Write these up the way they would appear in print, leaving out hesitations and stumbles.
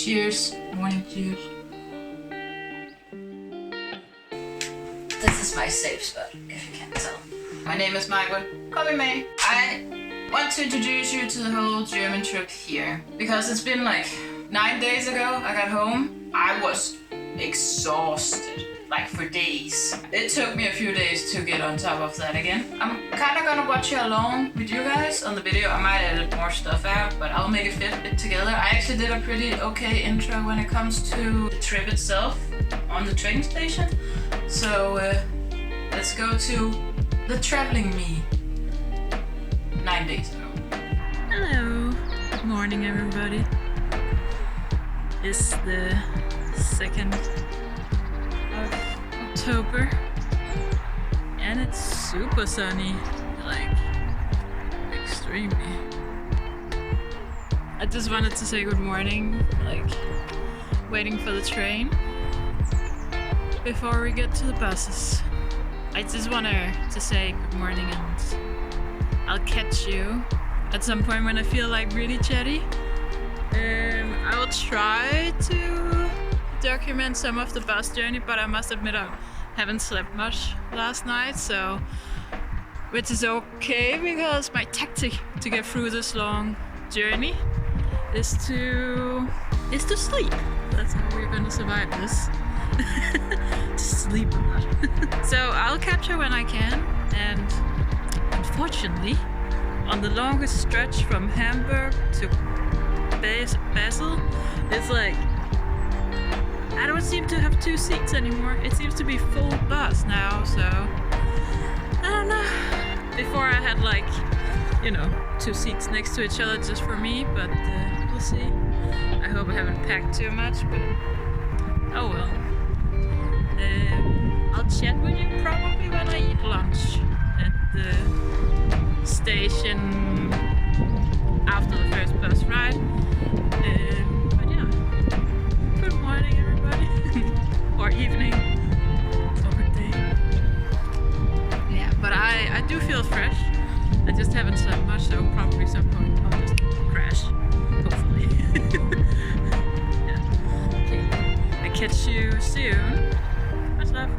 Cheers. Morning cheers. This is my safe spot, if you can't tell. My name is Michael. Call me May. I want to introduce you to the whole German trip here. Because it's been like 9 days ago I got home. I was exhausted. Like for days. It took me a few days to get on top of that again. I'm kind of gonna watch it along with you guys on the video. I might edit more stuff out, but I'll make it fit together. I actually did a pretty okay intro when it comes to the trip itself on the train station. So let's go to the traveling me 9 days ago. Hello, good morning everybody. It's the 2nd of October and it's super sunny, like extremely. I just wanted to say good morning, like waiting for the train before we get to the buses. I just wanted to say good morning and I'll catch you at some point when I feel like really chatty. I will try to document some of the bus journey, but I must admit I haven't slept much last night, so which is okay because my tactic to get through this long journey is to sleep. That's how we're gonna survive this. To sleep a lot. So I'll catch her when I can, and unfortunately on the longest stretch from Hamburg to Basel, it's like I don't seem to have 2 seats anymore. It seems to be full bus now, so I don't know. Before I had like, 2 seats next to each other just for me, but we'll see. I hope I haven't packed too much, but oh well. I'll chat with you probably when I eat lunch at the station after the first bus ride. But yeah, good morning everybody, or evening, or good day. Yeah, but I do feel fresh. I just haven't slept much, so probably some point I'll just crash, hopefully. Yeah. Okay, I catch you soon. Much love.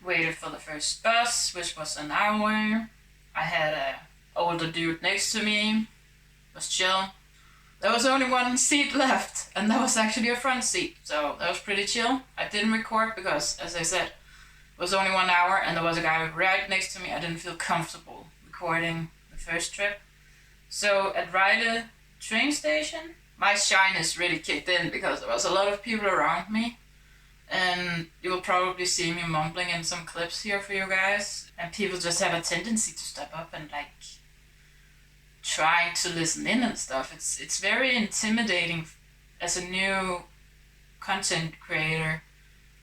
Waited for the first bus, which was an hour. I had a older dude next to me. It was chill. There was only 1 seat left, and that was actually a front seat, so that was pretty chill. I didn't record because, as I said, it was only 1 hour and there was a guy right next to me. I didn't feel comfortable recording the first trip. So at Ryde train station, my shyness really kicked in because there was a lot of people around me. And you will probably see me mumbling in some clips here for you guys. And people just have a tendency to step up and like trying to listen in and stuff. It's very intimidating as a new content creator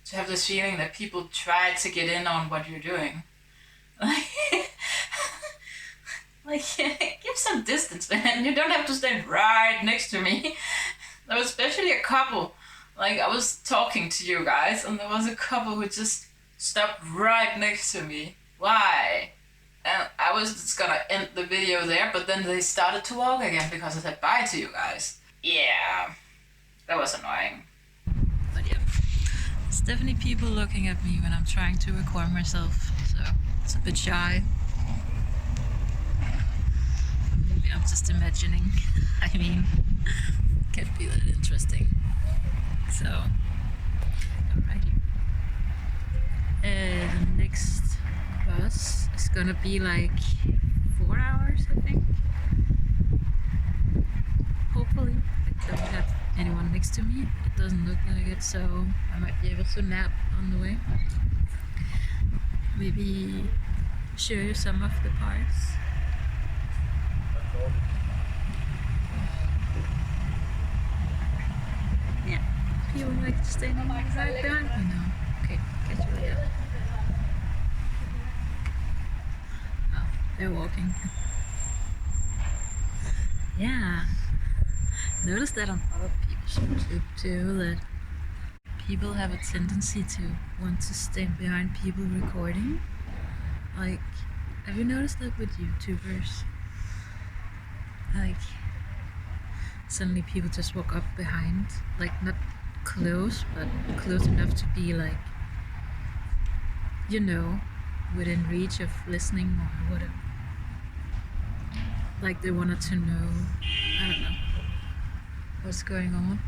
to have this feeling that people try to get in on what you're doing. Like, give some distance, man. You don't have to stand right next to me. There was especially a couple. Like, I was talking to you guys, and there was a couple who just stopped right next to me. Why? And I was just gonna end the video there, but then they started to walk again because I said bye to you guys. Yeah, that was annoying. But yeah, there's definitely people looking at me when I'm trying to record myself, so It's a bit shy. Maybe I'm just imagining. I mean, can't be that interesting. So, alrighty. The next bus is gonna be like 4 hours, I think. Hopefully, I don't have anyone next to me. It doesn't look like it, so I might be able to nap on the way. Maybe show you some of the parts. Yeah, people like standing right behind me now. Okay, catch you later. Oh, they're walking. Yeah. Notice that on other people's YouTube too, that people have a tendency to want to stand behind people recording. Like, have you noticed that with YouTubers? Like, suddenly people just walk up behind, like not close, but close enough to be like, you know, within reach of listening or whatever. Like they wanted to know, I don't know, what's going on.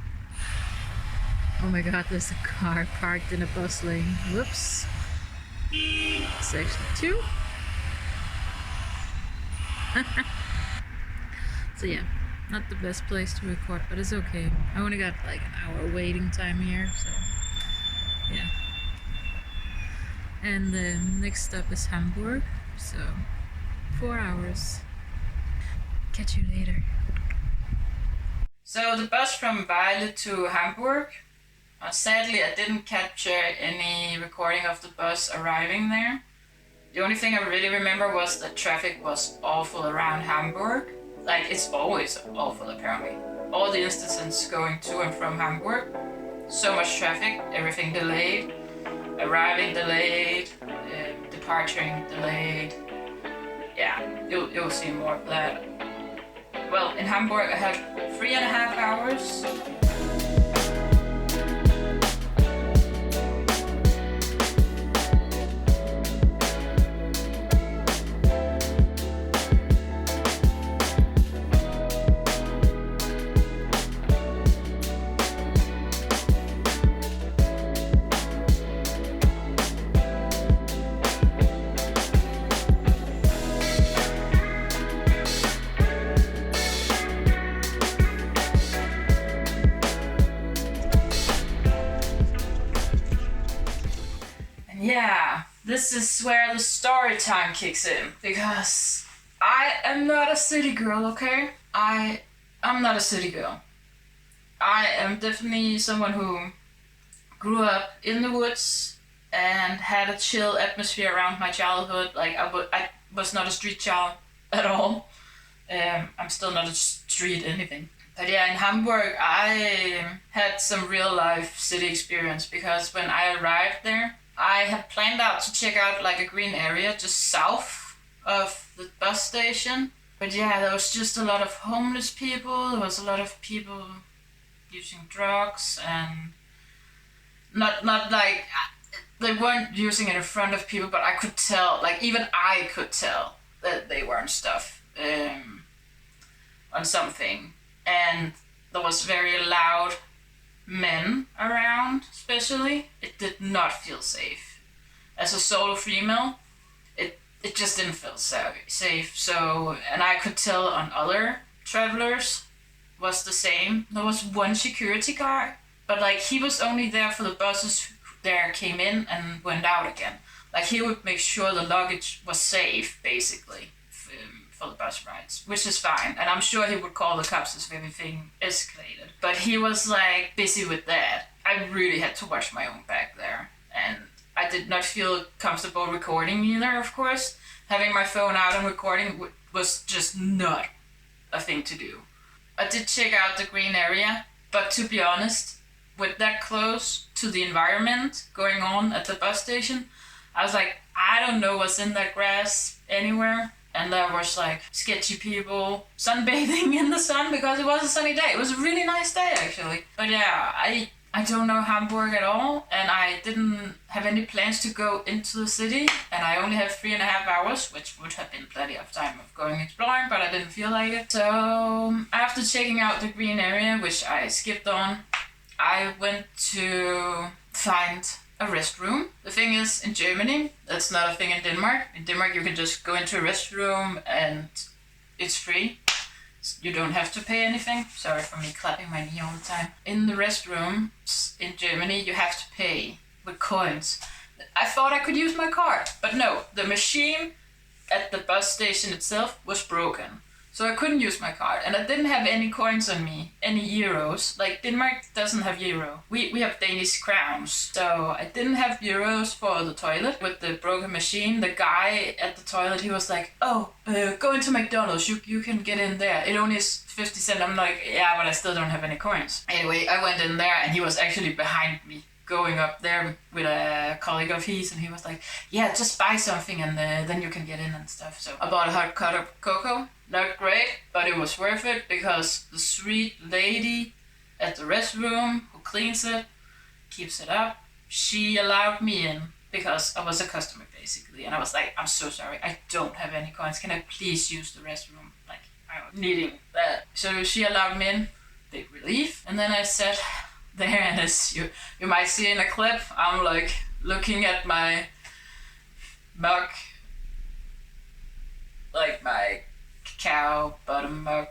Oh my god, there's a car parked in a bus lane. Whoops. It's actually 2. So yeah, not the best place to record, but it's okay. I only got like an hour waiting time here, so yeah. And the next stop is Hamburg, so 4 hours. Catch you later. So the bus from Vejle to Hamburg, sadly I didn't capture any recording of the bus arriving there. The only thing I really remember was that traffic was awful around Hamburg. Like, it's always awful apparently. All the instances going to and from Hamburg, so much traffic, everything delayed, arriving delayed, departing delayed. Yeah, you'll see more of that. Well, in Hamburg I had 3.5 hours. Yeah, this is where the story time kicks in, because I am not a city girl, okay? I'm not a city girl. I am definitely someone who grew up in the woods and had a chill atmosphere around my childhood. Like, I was not a street child at all. I'm still not a street anything. But yeah, in Hamburg I had some real life city experience, because when I arrived there, I had planned out to check out like a green area just south of the bus station. But yeah, there was just a lot of homeless people, there was a lot of people using drugs, and not like, they weren't using it in front of people, but I could tell, like even I could tell that they weren't stuff on something. And there was very loud men around, especially. It did not feel safe. As a solo female, it just didn't feel safe. So, and I could tell on other travelers was the same. There was one security guard, but like he was only there for the buses that came in and went out again. Like he would make sure the luggage was safe, basically, for the bus rides, which is fine. And I'm sure he would call the cops if anything escalated. But he was like busy with that. I really had to watch my own back there. And I did not feel comfortable recording either, of course. Having my phone out and recording was just not a thing to do. I did check out the green area, but to be honest, with that close to the environment going on at the bus station, I was like, I don't know what's in that grass anywhere. And there was like sketchy people sunbathing in the sun, because it was a sunny day. It was a really nice day actually. But yeah, I don't know Hamburg at all, and I didn't have any plans to go into the city, and I only have 3.5 hours, which would have been plenty of time of going exploring, but I didn't feel like it. So after checking out the green area, which I skipped on, I went to find a restroom. The thing is, in Germany, that's not a thing in Denmark. In Denmark, you can just go into a restroom and it's free. You don't have to pay anything. Sorry for me clapping my knee all the time. In the restrooms in Germany, you have to pay with coins. I thought I could use my card, but no, the machine at the bus station itself was broken. So I couldn't use my card, and I didn't have any coins on me, any euros. Like, Denmark doesn't have euro. We have Danish crowns. So I didn't have euros for the toilet with the broken machine. The guy at the toilet, he was like, oh, go into McDonald's, you can get in there. It only is 50 cents. I'm like, yeah, but I still don't have any coins. Anyway, I went in there, and he was actually behind me, going up there with a colleague of his, and he was like, yeah, just buy something and then you can get in and stuff. So I bought a hot cup of cocoa. Not great, but it was worth it because the sweet lady at the restroom who cleans it, keeps it up, she allowed me in because I was a customer basically, and I was like, I'm so sorry, I don't have any coins, can I please use the restroom? Like, I was needing that. So she allowed me in, big relief, and then I sat there, and as you might see in a clip, I'm like looking at my mug, like my cacao bottom mug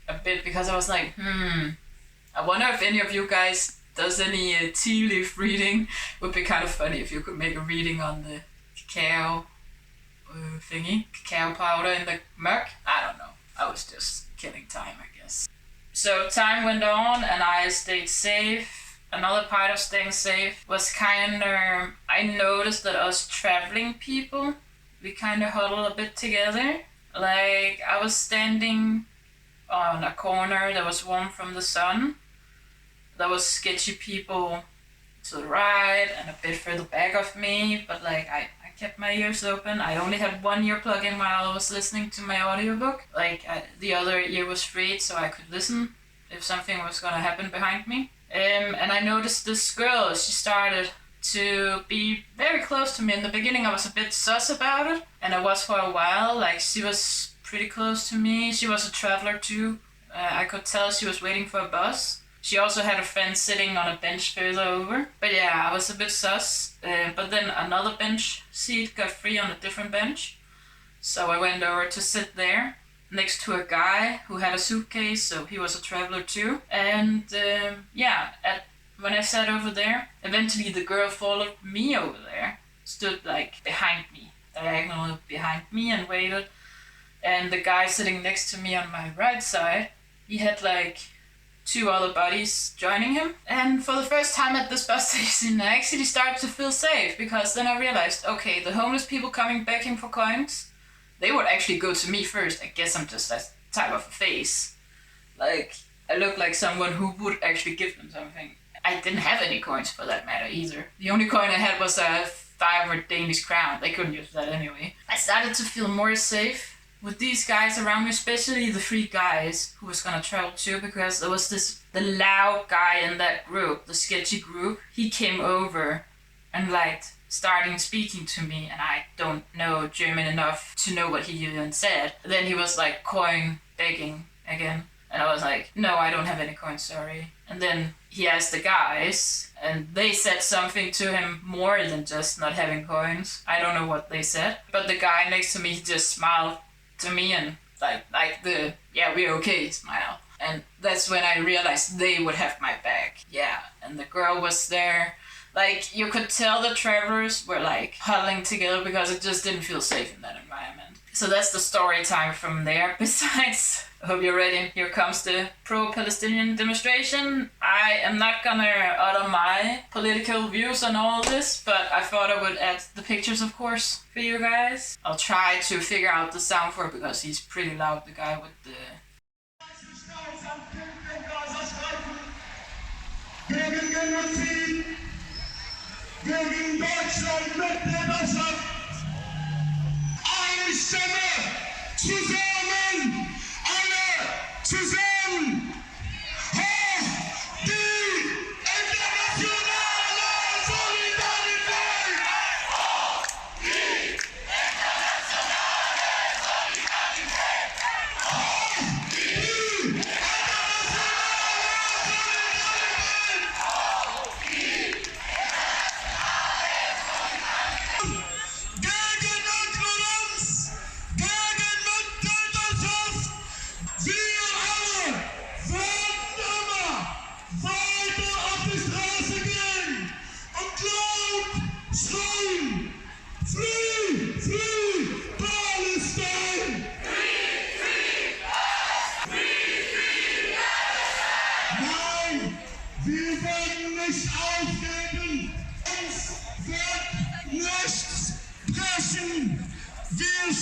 a bit, because I was like, I wonder if any of you guys does any tea leaf reading. It would be kind of funny if you could make a reading on the cacao cacao powder in the mug. I don't know. I was just killing time, I guess. So time went on and I stayed safe. Another part of staying safe was I noticed that us traveling people, we kind of huddle a bit together. Like, I was standing on a corner that was warm from the sun. There was sketchy people to the right and a bit further back of me, but like, I kept my ears open. I only had one ear plug in while I was listening to my audiobook. Like, the other ear was free, so I could listen if something was gonna happen behind me. And I noticed this girl, she started to be very close to me. In the beginning I was a bit sus about it, and I was for a while. Like, she was pretty close to me. She was a traveler too. I could tell she was waiting for a bus. She also had a friend sitting on a bench further over. But yeah, I was a bit sus. But then another bench seat got free on a different bench. So I went over to sit there next to a guy who had a suitcase, so he was a traveler too. And when I sat over there, eventually the girl followed me over there, stood like behind me, diagonally behind me, and waited. And the guy sitting next to me on my right side, he had like 2 other buddies joining him. And for the first time at this bus station, I actually started to feel safe, because then I realized, okay, the homeless people coming begging for coins, they would actually go to me first. I guess I'm just that type of a face. Like, I look like someone who would actually give them something. I didn't have any coins for that matter either. The only coin I had was a 5 Danish crown. They couldn't use that anyway. I started to feel more safe with these guys around me, especially the 3 guys who was gonna travel too, because there was the loud guy in that group, the sketchy group. He came over and like starting speaking to me, and I don't know German enough to know what he even said. Then he was like coin begging again. And I was like, no, I don't have any coins, sorry. And then he asked the guys, and they said something to him more than just not having coins. I don't know what they said. But the guy next to me, he just smiled to me and like the, yeah, we're okay smile. And that's when I realized they would have my back. Yeah, and the girl was there. Like, you could tell the travelers were like huddling together because it just didn't feel safe in that environment. So that's the story time from there. Besides, I hope you're ready. Here comes the pro-Palestinian demonstration. I am not gonna utter my political views on all this, but I thought I would add the pictures, of course, for you guys. I'll try to figure out the sound for it because he's pretty loud, the guy with the... Gegen Genozid, gegen Deutschland mit der Wasser. Eine Stimme, zusammen, alle zusammen. Hoch die Internationale!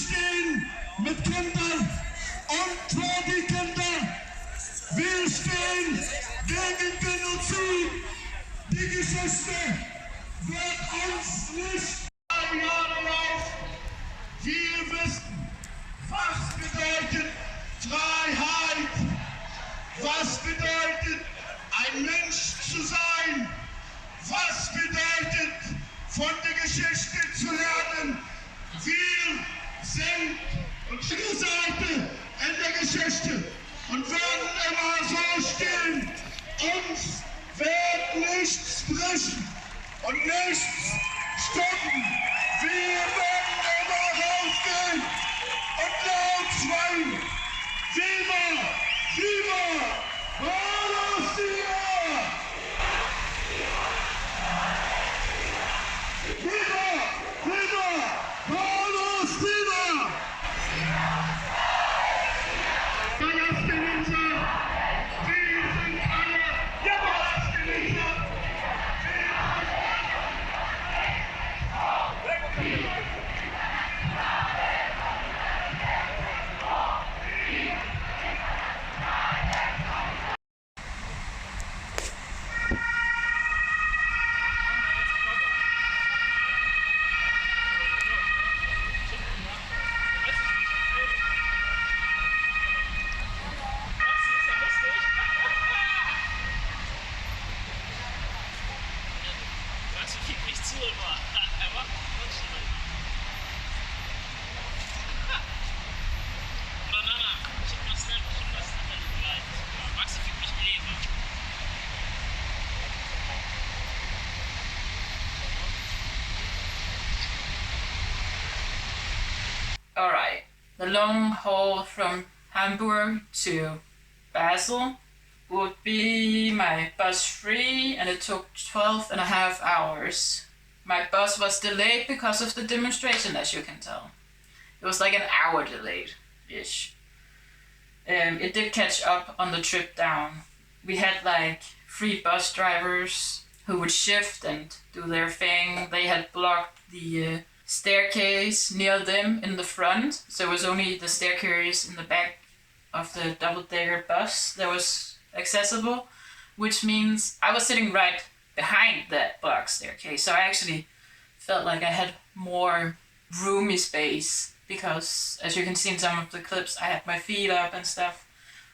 stehen mit Kindern und für die Kinder. Wir stehen gegen Genozid. Die Geschichte wird uns nicht ein Jahr darauf. Wir wissen, was bedeutet Freiheit, was bedeutet ein Mensch zu sein, was bedeutet von der Geschichte zu lernen. Wir sind unsere Seite in der Geschichte und werden immer so stehen. Uns wird nichts brechen und nichts stoppen. Wir werden immer rausgehen und laut schreien. Viva! Viva! Palästina! Viva! Viva! Palästina! Palästinenser! Wir sind alle Palästinenser! Alright, the long haul from Hamburg to Basel would be my bus free, and it took 12.5 hours. My bus was delayed because of the demonstration, as you can tell. It was like an hour delayed-ish. It did catch up on the trip down. We had like 3 bus drivers who would shift and do their thing. They had blocked the staircase near them in the front, so it was only the staircase in the back of the double-decker bus that was accessible, which means I was sitting right behind that blocked staircase, so I actually felt like I had more roomy space because, as you can see in some of the clips, I had my feet up and stuff,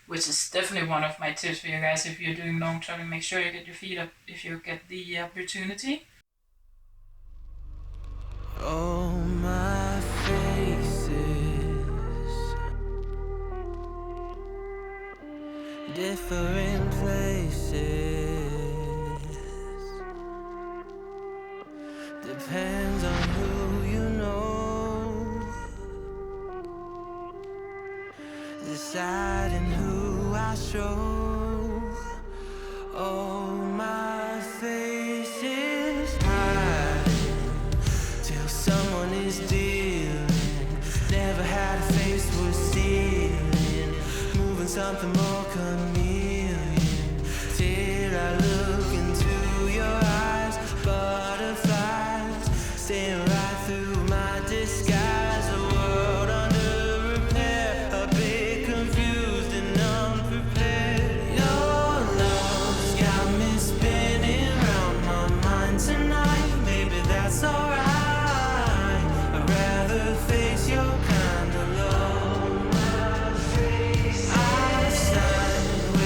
which is definitely one of my tips for you guys. If you're doing long traveling, make sure you get your feet up if you get the opportunity. Oh, my faces, different places, depends on who you know, deciding who I show. Oh, my faces hide till someone is dealing. Never had a face with stealing, moving something more chameleon. Till I look into your eyes, butterflies staring right through my disguise. A world under repair, a bit confused and unprepared. Your love's got me spinning round my mind tonight. Maybe that's alright. I'd rather face your kind of love. I stand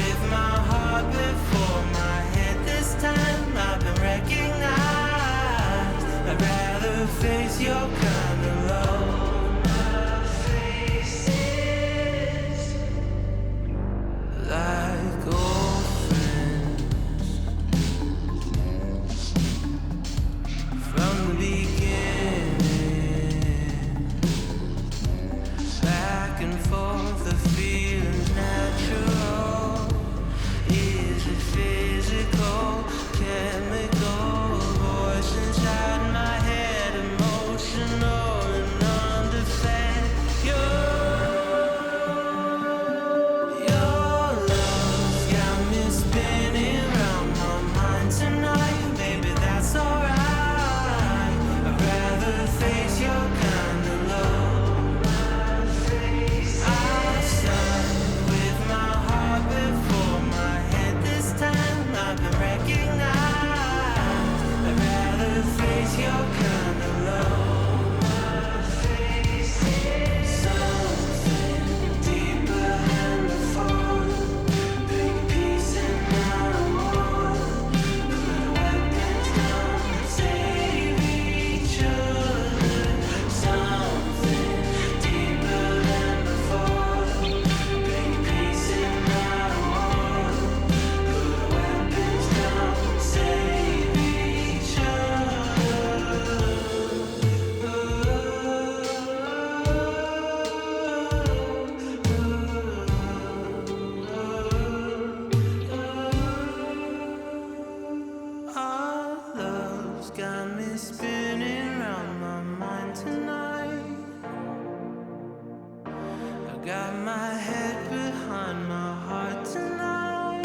Got my head behind my heart tonight.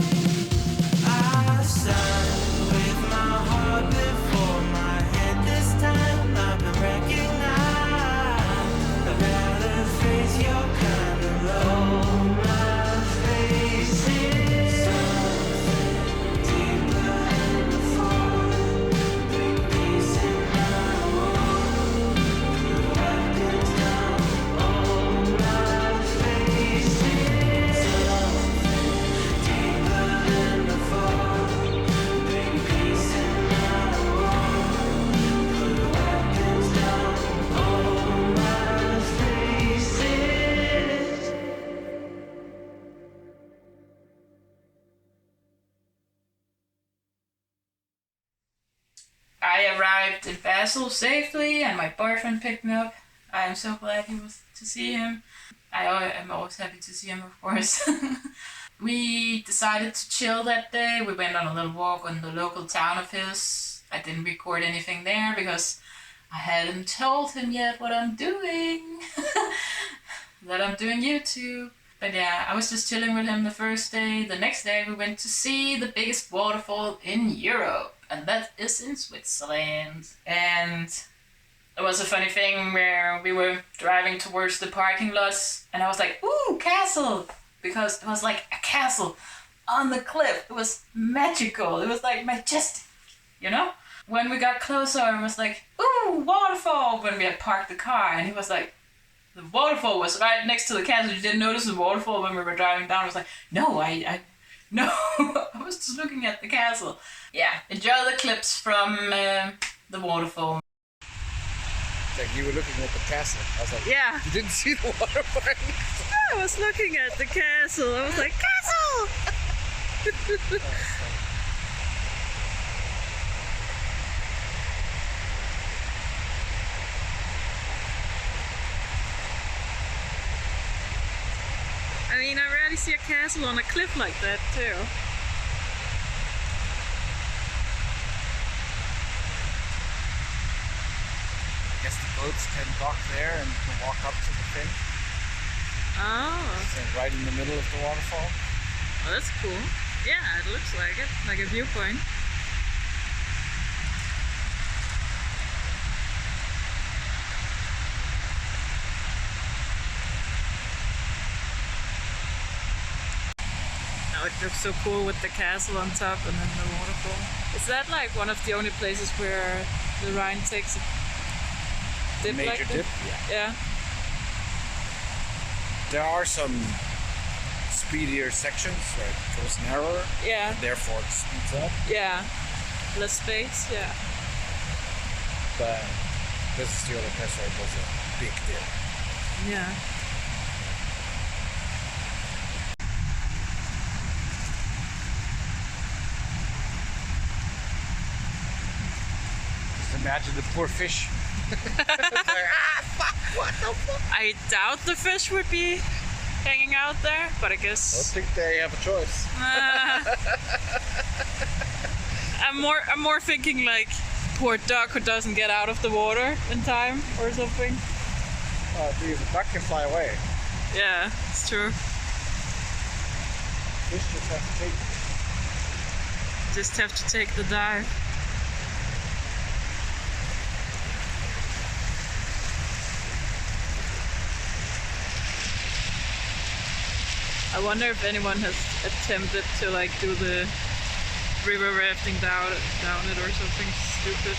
I stand with my heart before my head this time. I've been recognized. I'd rather face your kind of love. My face is something deeper than before. Big peace in my world. Put weapons down. Oh, my face is something deeper than before. Big peace in my world. Put weapons down. Oh, my face is. I arrived in Basel safely and my boyfriend picked me up. I am so glad he was to see him. I am always happy to see him, of course. We decided to chill that day. We went on a little walk on the local town of his. I didn't record anything there because I hadn't told him yet what I'm doing. That I'm doing YouTube. But yeah, I was just chilling with him the first day. The next day we went to see the biggest waterfall in Europe. And that is in Switzerland. And it was a funny thing where we were driving towards the parking lots and I was like, ooh, castle! Because it was like a castle on the cliff. It was magical. It was like majestic, you know? When we got closer, I was like, ooh, waterfall! When we had parked the car and he was like, the waterfall was right next to the castle. You didn't notice the waterfall when we were driving down. I was like, no, no, I was just looking at the castle. Yeah, enjoy the clips from the waterfall. Like you were looking at the castle. I was like, Yeah. you didn't see the water park. I was looking at the castle. I was like, castle! I mean, I rarely see a castle on a cliff like that, too. I guess the boats can dock there and can walk up to the thing. Oh, It's right in the middle of the waterfall. well, that's cool. Yeah, it looks like it, like a viewpoint. Now it looks so cool with the castle on top and then the waterfall. Is that like one of the only places where the Rhine takes a dip Major like that? dip? Yeah. There are some speedier sections where it goes narrower, Yeah. therefore it speeds up. Yeah. Less space. Yeah. But this is the other place where it goes a big dip. Yeah. Just imagine the poor fish. I doubt the fish would be hanging out there, but I I don't guess think they have a choice. I'm more thinking like poor duck who doesn't get out of the water in time or something. The duck can fly away. Yeah, it's true. Fish just have to take. Just have to take the dive. I wonder if anyone has attempted to like do the river rafting down it or something stupid.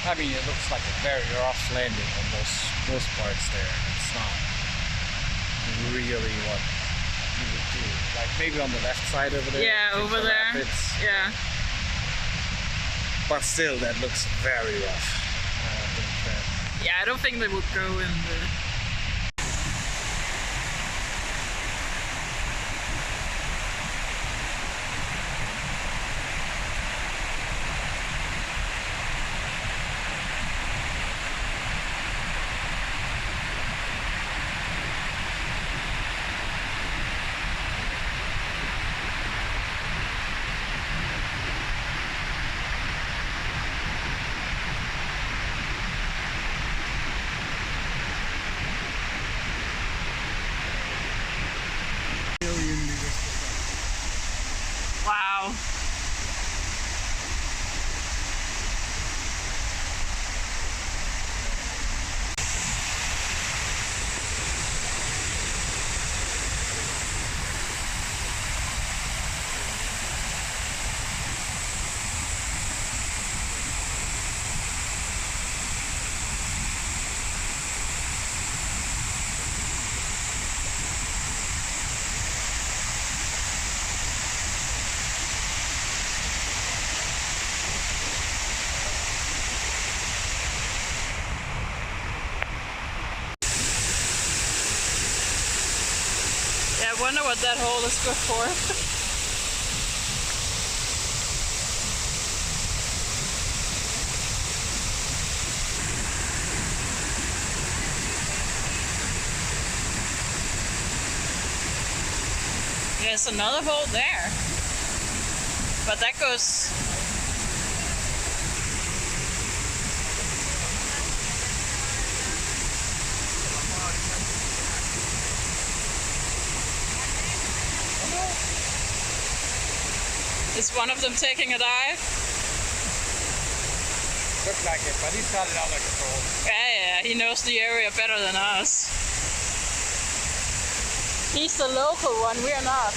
I mean, it looks like a very rough landing on those parts there. It's not really what you would do. Like maybe on the left side over there. Yeah, take over the there. rapids. Yeah. But still, that looks very rough. I think that Yeah, I don't think they would go in the. Wonder what that hole is good for. There's another hole there. But that goes... Is one of them taking a dive? Looks like it, but he's got it under control. Yeah, he knows the area better than us. He's the local one, we are not.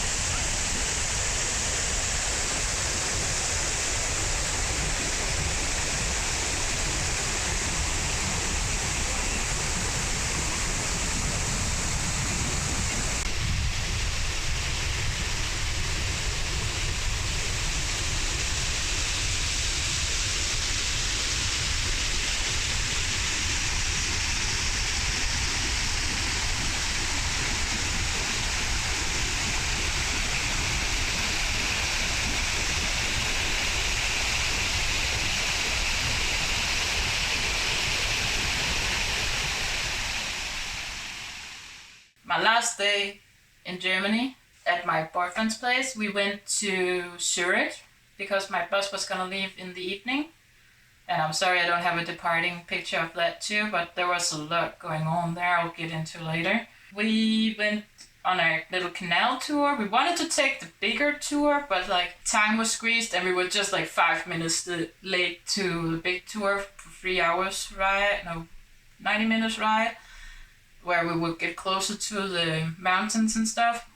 My last day in Germany at my boyfriend's place, we went to Zurich because my bus was gonna leave in the evening. And I'm sorry I don't have a departing picture of that too, but there was a lot going on there I'll get into later. We went on a little canal tour. We wanted to take the bigger tour, but like time was squeezed and we were just like 5 minutes late to the big tour for 3 hours ride, no, 90 minutes ride, where we would get closer to the mountains and stuff.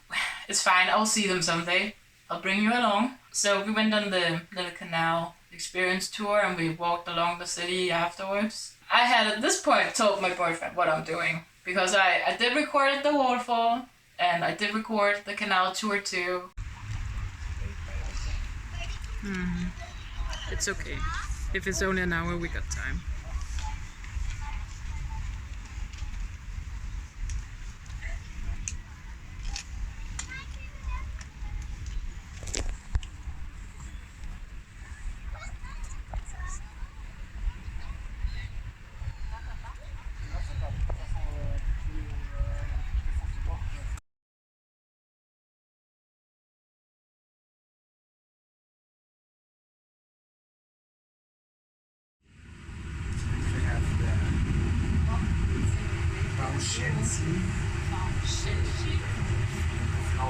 It's fine, I'll see them someday. I'll bring you along. So we went on the little canal experience tour and we walked along the city afterwards. I had at this point told my boyfriend what I'm doing because I did record the waterfall and I did record the canal tour too. It's okay. If it's only an hour, we got time.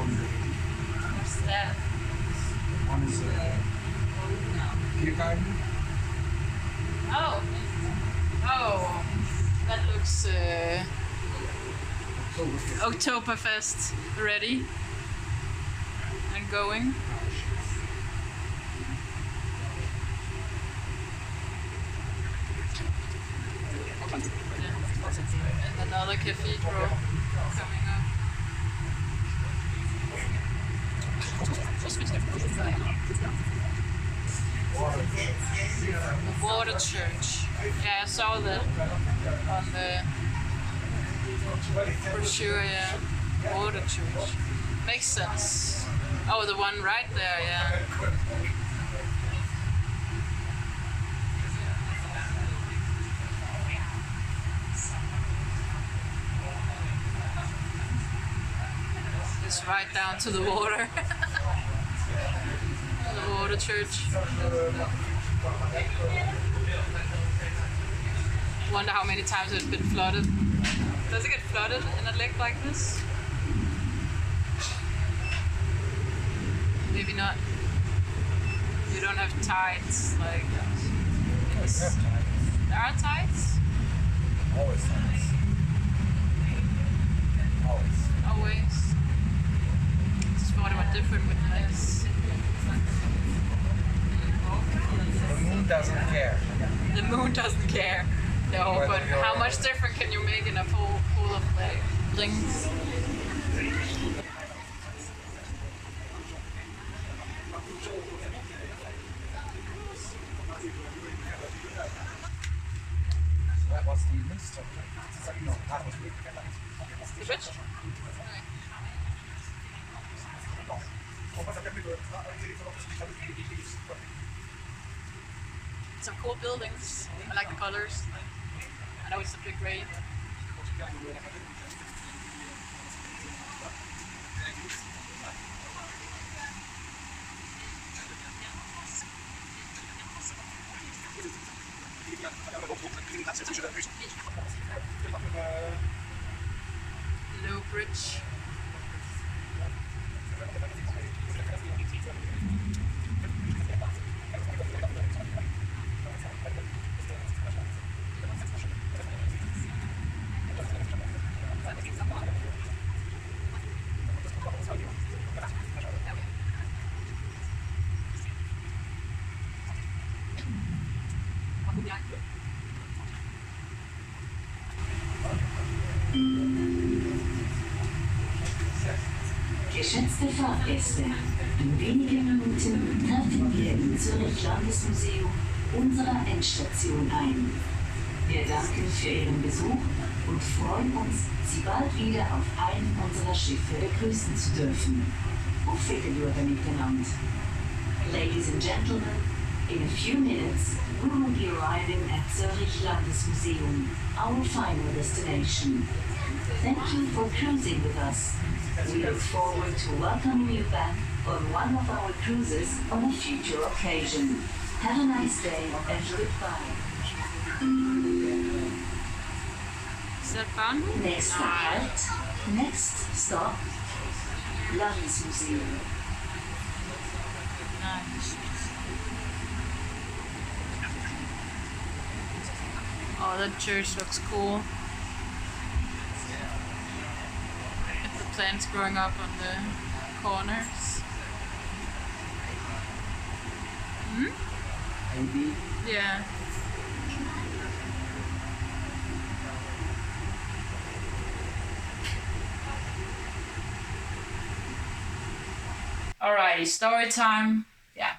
What's that? One is beer garden. Oh, that looks Oktoberfest ready and going. and another cathedral coming up. The water church. Yeah, I saw that on the brochure, yeah. Water church. Makes sense. Oh, the one right there, yeah. It's right down to the water. The water church. Wonder how many times it's been flooded. Does it get flooded in a lake like this? Maybe not. You don't have tides like this. There are tides? Always times. Always. Just thought about different with this. The moon doesn't care. The moon doesn't care. No, Whether but you're- how much different can you make in a pool of like things? That was the Münster. No, that was The which? Some cool buildings. I like the colors. I know it's a bit gray, but low bridge. Geschätzte Fahrgäste, in wenigen Minuten treffen wir im Zürich Landesmuseum unserer Endstation ein. Wir danken für Ihren Besuch und freuen uns, Sie bald wieder auf einem unserer Schiffe begrüßen zu dürfen. Auf Wiedersehen miteinander. Ladies and gentlemen, in a few minutes we will be arriving at Zürich Landesmuseum, our final destination. Thank you for cruising with us. We look forward to welcoming you back on one of our cruises on a future occasion. Have a nice day and goodbye. Is that Bahnhof? Next halt, next stop, Landesmuseum. Nice. Oh, that church looks cool. With the plants growing up on the corners. Maybe. Yeah. Alrighty, story time. Yeah.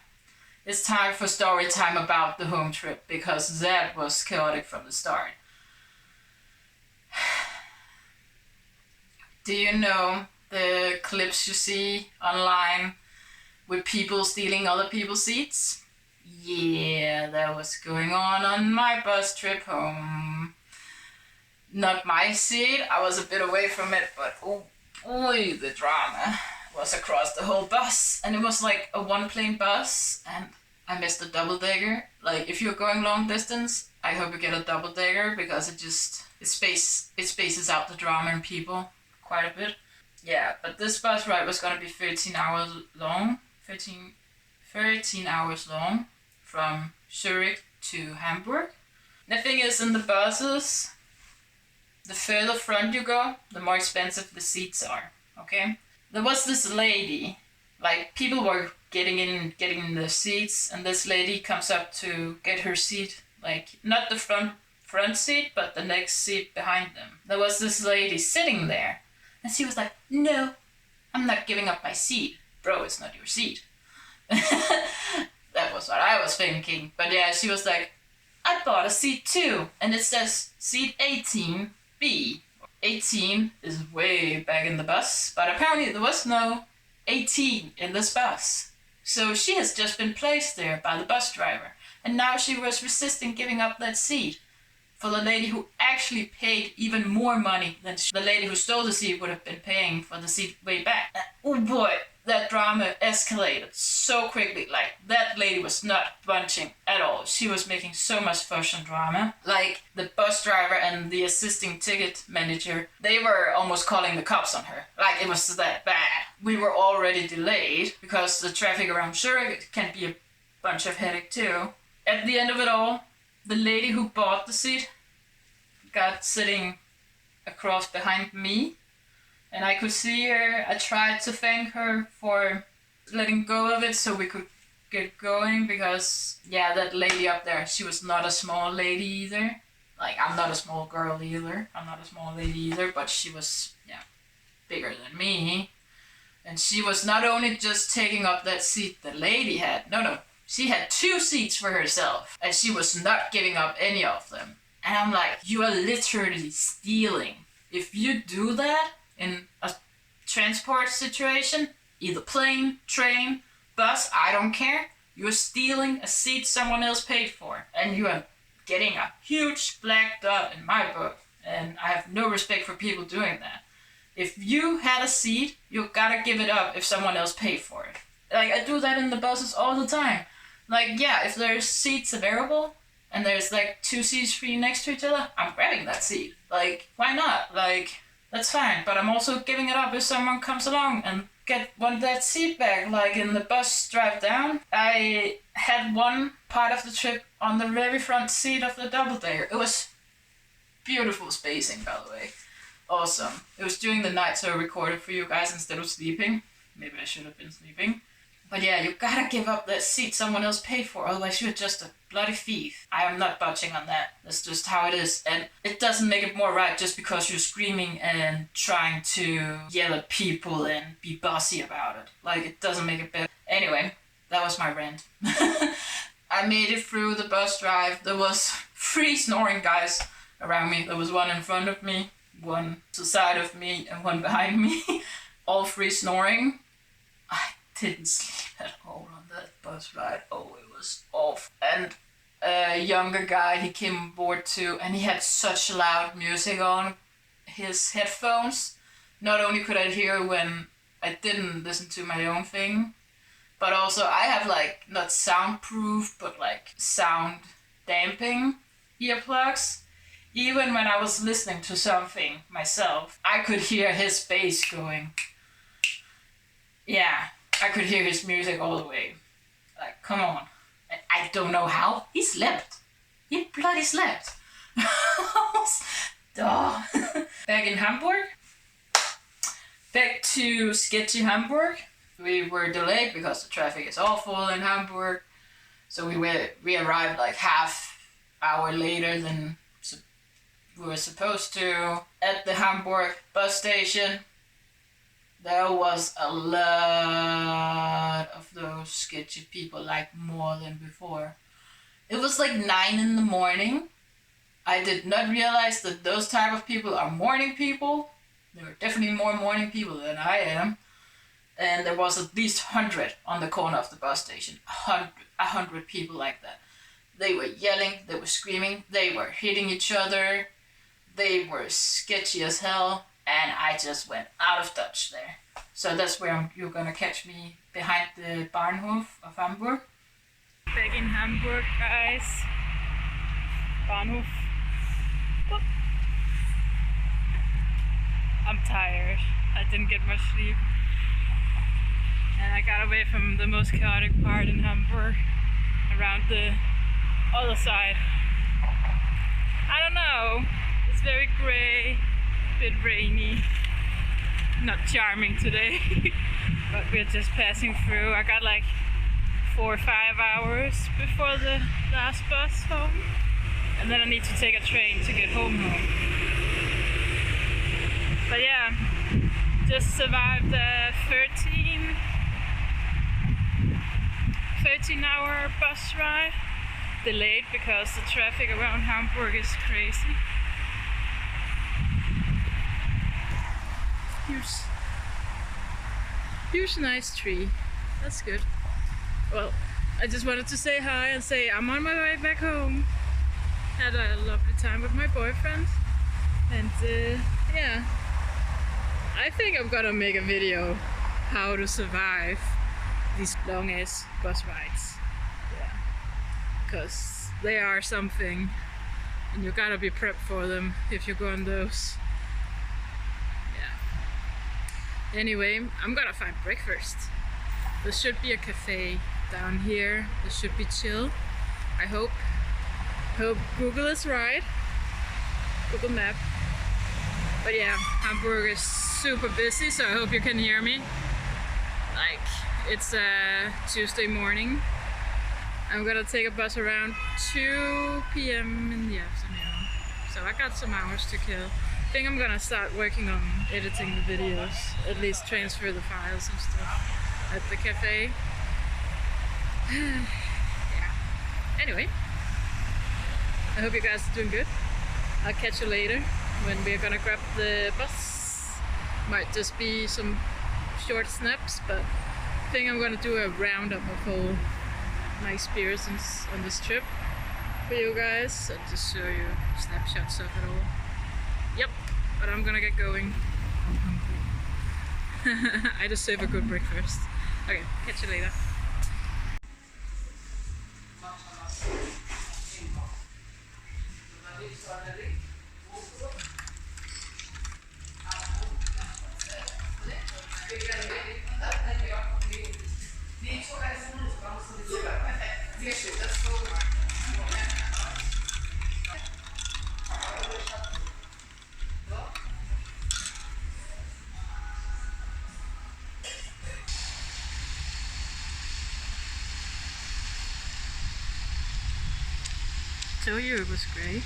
It's time for story time about the home trip because that was chaotic from the start. Do you know the clips you see online with people stealing other people's seats? Yeah, that was going on my bus trip home. Not my seat, I was a bit away from it, but oh boy, the drama was across the whole bus. And it was like a one-plane bus, and I missed a double-decker. Like, if you're going long distance, I hope you get a double-decker because it spaces out the drama and people quite a bit. Yeah, but this bus ride was gonna be 13 hours long. 13 hours long from Zurich to Hamburg. The thing is, in the buses, the further front you go, the more expensive the seats are, okay? There was this lady, like people were getting in the seats, and this lady comes up to get her seat, like not the front seat, but the next seat behind them. There was this lady sitting there, and she was like, "No, I'm not giving up my seat. Bro, it's not your seat." That was what I was thinking. But yeah, she was like, "I bought a seat too, and it says seat 18B. 18 is way back in the bus, but apparently there was no 18 in this bus. So she has just been placed there by the bus driver, and now she was resisting giving up that seat for the lady who actually paid even more money than the lady who stole the seat would have been paying for the seat way back. Oh boy, that drama escalated so quickly. Like, that lady was not bunching at all. She was making so much fuss and drama. Like, the bus driver and the assisting ticket manager, they were almost calling the cops on her. Like, it was that bad. We were already delayed because the traffic around Zurich can be a bunch of headache too. At the end of it all, the lady who bought the seat got sitting across behind me, and I could see her. I tried to thank her for letting go of it so we could get going, because yeah, that lady up there, she was not a small lady either. Like, I'm not a small girl either. I'm not a small lady either, but she was, yeah, bigger than me. And she was not only just taking up that seat the lady had, no, she had 2 seats for herself, and she was not giving up any of them. And I'm like, you are literally stealing. If you do that in a transport situation, either plane, train, bus, I don't care. You're stealing a seat someone else paid for, and you are getting a huge black dot in my book, and I have no respect for people doing that. If you had a seat, you gotta give it up if someone else paid for it. Like, I do that in the buses all the time. Like, yeah, if there's seats available, and there's like 2 seats free next to each other, I'm grabbing that seat. Like, why not? Like, that's fine. But I'm also giving it up if someone comes along and want that seat back. Like in the bus drive down, I had one part of the trip on the very front seat of the double decker. It was beautiful spacing, by the way. Awesome. It was during the night, so I recorded for you guys instead of sleeping. Maybe I should have been sleeping. But yeah, you gotta give up that seat someone else paid for, otherwise you're just a bloody thief. I am not budging on that. That's just how it is. And it doesn't make it more right just because you're screaming and trying to yell at people and be bossy about it. Like, it doesn't make it better. Anyway, that was my rant. I made it through the bus drive. There was 3 snoring guys around me. There was one in front of me, one to the side of me, and one behind me. All 3 snoring. I didn't sleep at all on that bus ride. Oh, it was awful. And a younger guy, he came on board too, and he had such loud music on his headphones. Not only could I hear when I didn't listen to my own thing, but also I have like, not soundproof, but like sound damping earplugs. Even when I was listening to something myself, I could hear his bass going. Yeah. I could hear his music all the way. Like, come on. I don't know how. He slept. He bloody slept. Duh. Back in Hamburg. Back to sketchy Hamburg. We were delayed because the traffic is awful in Hamburg. So we arrived like half hour later than we were supposed to. At the Hamburg bus station, there was a lot of those sketchy people, like more than before. It was like 9 in the morning. I did not realize that those type of people are morning people. There were definitely more morning people than I am. And there was at least 100 on the corner of the bus station. 100 people like that. They were yelling, they were screaming, they were hitting each other. They were sketchy as hell. And I just went out of touch there. So that's where you're gonna catch me, behind the Bahnhof of Hamburg. Back in Hamburg, guys. Bahnhof. Whoop. I'm tired. I didn't get much sleep. And I got away from the most chaotic part in Hamburg, around the other side. I don't know. It's very grey. Bit rainy, not charming today, but we're just passing through. I got like 4 or 5 hours before the last bus home, and then I need to take a train to get home. But yeah, just survived a 13-hour bus ride, delayed because the traffic around Hamburg is crazy. Huge nice tree. That's good. Well, I just wanted to say hi and say I'm on my way back home. Had a lovely time with my boyfriend. And yeah, I think I'm gonna make a video how to survive these long ass bus rides. Yeah, because they are something, and you gotta be prepped for them if you go on those. Anyway, I'm gonna find breakfast. There should be a cafe down here. There should be chill. I hope. Hope Google is right. Google Map. But yeah, Hamburg is super busy, so I hope you can hear me. Like, it's a Tuesday morning. I'm gonna take a bus around 2 p.m. in the afternoon. So I got some hours to kill. I think I'm gonna start working on editing the videos, at least transfer the files and stuff at the cafe. Yeah. Anyway, I hope you guys are doing good. I'll catch you later when we're gonna grab the bus. Might just be some short snips, but I think I'm gonna do a roundup of all my experiences on this trip for you guys and just show you snapshots of it all. Yep, but I'm gonna get going. I'm hungry. I deserve a good breakfast. Okay, catch you later. Told you it was great.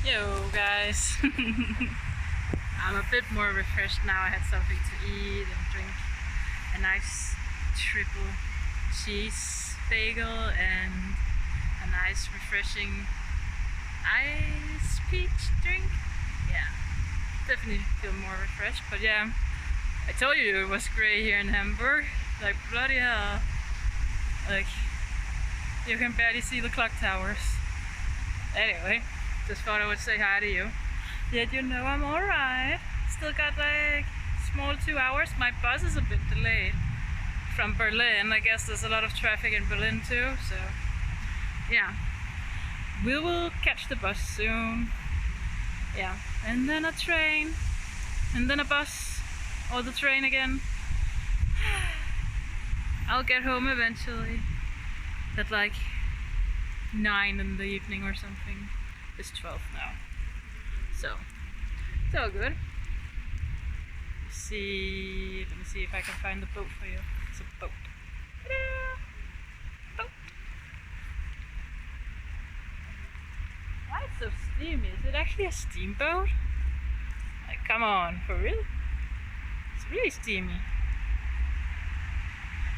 Yo guys, I'm a bit more refreshed now. I had something to eat and drink, a nice triple cheese bagel and a nice refreshing ice peach drink. Yeah, definitely feel more refreshed, but yeah, I told you it was great here in Hamburg, like bloody hell, like you can barely see the clock towers. Anyway, just thought I would say hi to you. Yet you know I'm alright. Still got like small 2 hours. My bus is a bit delayed from Berlin. I guess there's a lot of traffic in Berlin too, so yeah. We will catch the bus soon. Yeah, and then a train, and then a bus, or the train again. I'll get home eventually at like 9 in the evening or something. It's 12 now, so it's all good. Let me see if I can find the boat for you. It's a boat. Ta-da! Boat. Why it's so steamy? Is it actually a steamboat? Like, come on, for real? It's really steamy.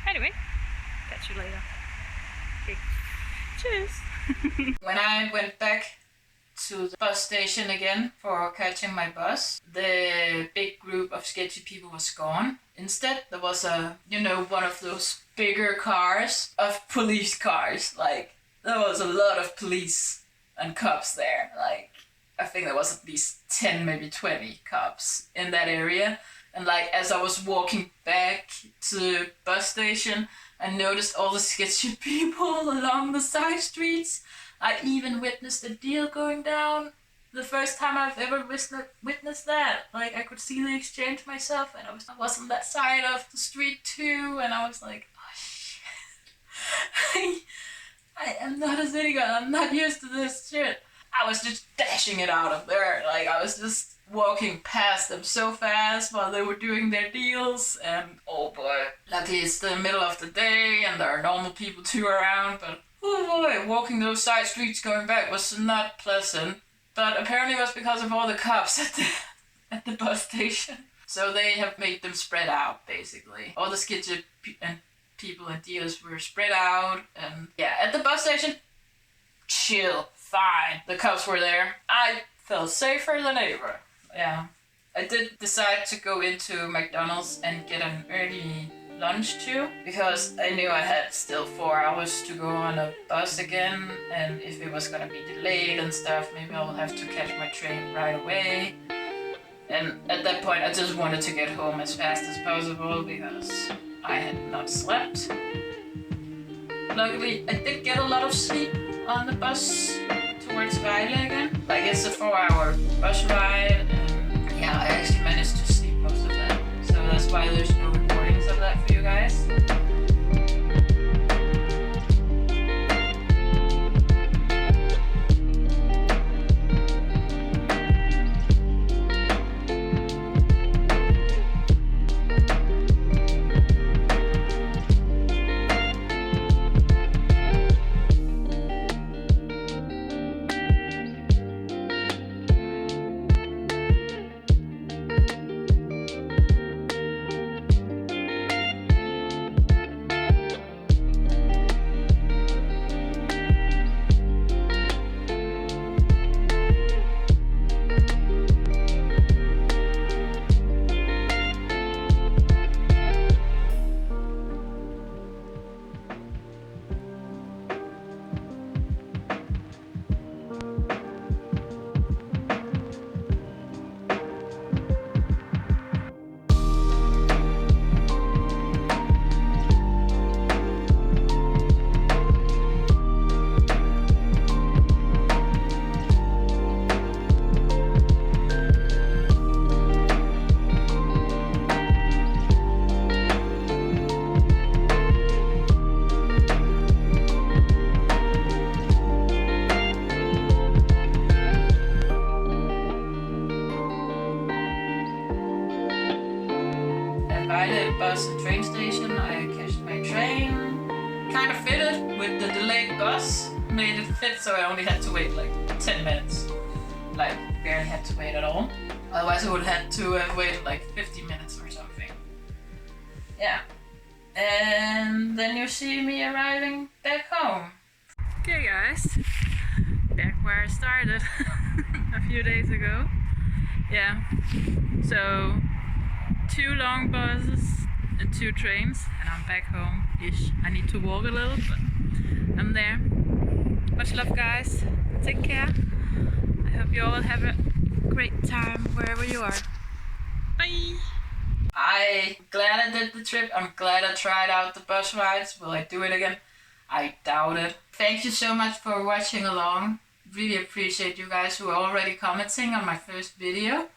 Anyway, catch you later. Okay, cheers. When I went back to the bus station again for catching my bus, the big group of sketchy people was gone. Instead, there was one of those bigger cars of police cars. Like, there was a lot of police and cops there. Like, I think there was at least 10, maybe 20 cops in that area. And like, as I was walking back to the bus station, I noticed all the sketchy people along the side streets. I even witnessed a deal going down. The first time I've ever witnessed that. Like, I could see the exchange myself, and I was on that side of the street too, and I was like, oh shit. I am not a city girl, I'm not used to this shit. I was just dashing it out of there. Like, I was just walking past them so fast while they were doing their deals, and oh boy, luckily it's the middle of the day and there are normal people too around, but oh boy, walking those side streets going back was not pleasant. But apparently it was because of all the cops at the bus station. So they have made them spread out, basically. All the sketchy and people and dealers were spread out, and yeah, at the bus station, chill, fine. The cops were there. I felt safer than ever. Yeah. I did decide to go into McDonald's and get an early lunch too, because I knew I had still 4 hours to go on a bus again, and if it was gonna be delayed and stuff, maybe I'll have to catch my train right away. And at that point I just wanted to get home as fast as possible because I had not slept. Luckily I did get a lot of sleep on the bus towards Vejle again. Like, it's a 4-hour bus ride, and yeah, I actually managed to sleep most of that. So that's why there's no recordings of that for you guys. made it fit, so I only had to wait like 10 minutes. Like, barely had to wait at all. Otherwise I would have had to have waited like 50 minutes or something. Yeah. And then you see me arriving back home. Okay guys, back where I started a few days ago. Yeah, so 2 long buses and 2 trains, and I'm back home-ish. I need to walk a little, but I'm there. Much love guys, take care. I hope you all have a great time wherever you are. Bye! I'm glad I did the trip. I'm glad I tried out the bus rides. Will I do it again? I doubt it. Thank you so much for watching along. Really appreciate you guys who are already commenting on my first video.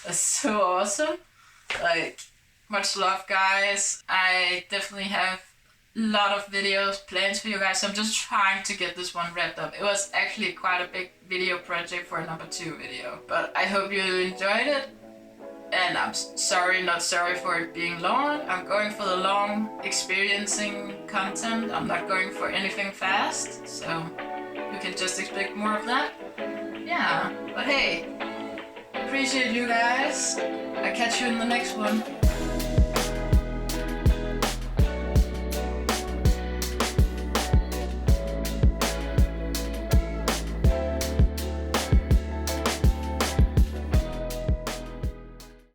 That's so awesome. Like, much love guys. I definitely have a lot of videos planned for you guys. I'm just trying to get this one wrapped up. It was actually quite a big video project for a number 2 video. But I hope you enjoyed it. And I'm not sorry for it being long. I'm going for the long experiencing content. I'm not going for anything fast, so you can just expect more of that. Yeah, but hey, appreciate you guys. I'll catch you in the next one.